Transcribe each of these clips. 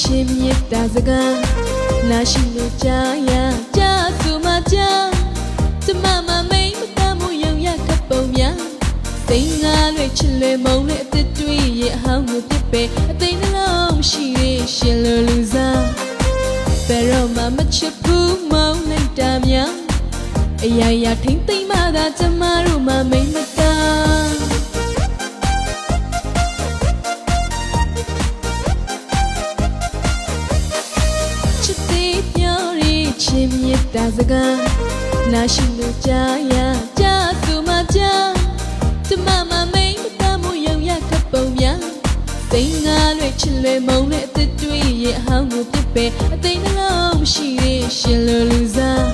ရှင်မြတ်တာစကားနာရှိလို့ကြားရကြားဆိုမှကြားကျမမမိတ်မတမှုယုံရခပ်ပုံများသိငါလွဲ့ချစ်လွဲမုံနဲ့အသက်တွေးရဲ့အဟောင်းကိုပြစ်ပဲအသိနှလုံးရှိရဲ့ရှင်လိုလူစားဘယ်တော့မှမချစ်ဘူးမုံလိုက်တာများအရာရာထိမ့်သိမ့်မှသာကျမတို့မှမိတ်မတာချစ်သေးပြောရချင်မြတ်တာစကားနာရှိလို့ကြားရကြားဆိုမှကြားကျမမမိတ်မတမှုယုံရခပ်ပုံများသိငါလွဲ့ချစ်လွဲမုံနဲ့အသက်တွေးရဲ့အဟောင်းကိုပြစ်ပဲအသိနှလုံးရှိရဲ့ရှင်လိုလူစား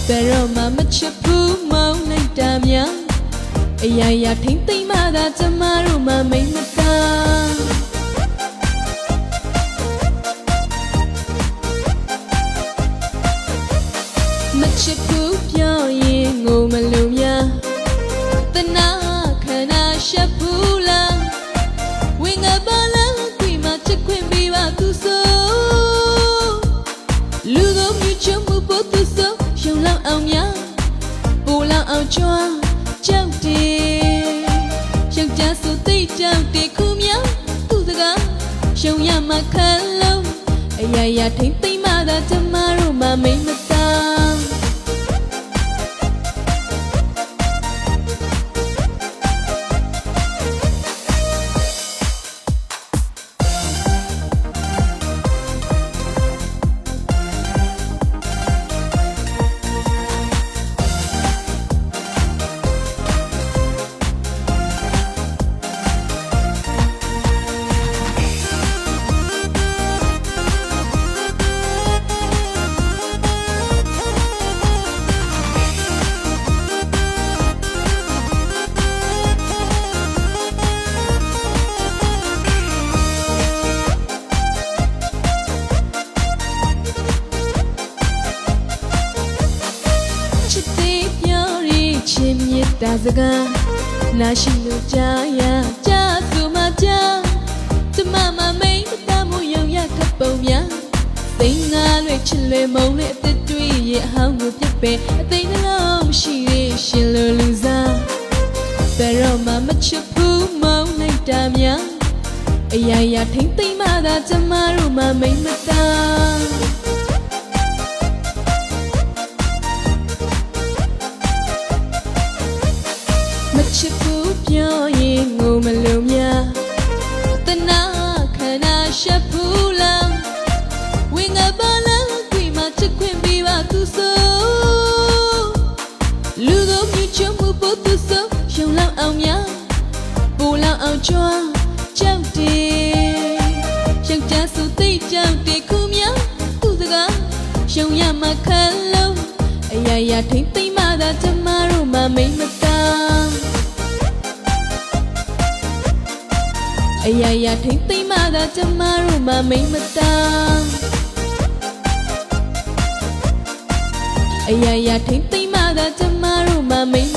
ဘယ်တော့မှမချစ်ဘူးမုံလိုက်တာများအရာရာထိမ့်သိမ့်မှသာကျမတို့မှမိတ်မတာမချစ်ဘူးပြောရင်ငိုမလို့များတနာခန္ဓာရှက်ဘူးလားဝင်ငါပါလားခွေမချစ်ခွင့်ပေးပါသူဆိုလူကိုမြချမှုဖို့သူဆိုရှုံလောက်အောင်များပူလောက်အောင်ကြွားကြောက်တယ်ယောက်ျားဆိုသိကြောက်တယ်ခုများသူစကားရှုံရမှခံလို့အရာရာထိမ့်သိမ့်မှသာကျမတို့မှမိတ်မတာရှင်မြတ်တာစကားနာရှိလို့ကြားရကြားဆိုမှကြားကျမမမိတ်မတမှုယုံရခပ်ပုံများသိငါလွဲ့ချစ်လွဲမုံနဲ့အသက်တွေးရဲ့အဟောင်းကိုပြစ်ပဲအသိနှလုံးရှိရဲ့ရှင်လိုလူစားဘယ်တော့မှမချစ်ဘူးမုံလိုက်တာများအရာရာထိမ့်သိမ့်မှသာကျမတို့မှမိတ်မတာမချစ်ဘူးပြောရင်ငိုမလို့များတနာခန္ဓာရှက်ဘူးလားဝင်ငါပါလားခွေမချစ်ခွင့်ပေးပါသူဆိုလူကိုမြချမှုဖို့သူဆိုရှုံလောက်အောင်များပူလောက်အောင်ကြွားကြောက်တယ်ယောက်ျားဆိုသိကြောက်တယ်ခုများသူစကားရှုံရမှခံလို့အရာရာထိမ့်သိမ့်မှသာကျမတို့မှမိတ်မတာအရာရာထိမ့်သိမ့်မှသာကျမတို့မှမိတ်မတာအရာရာထိမ့်သိမ့်မှသာကျမတို့မှမိတ်မ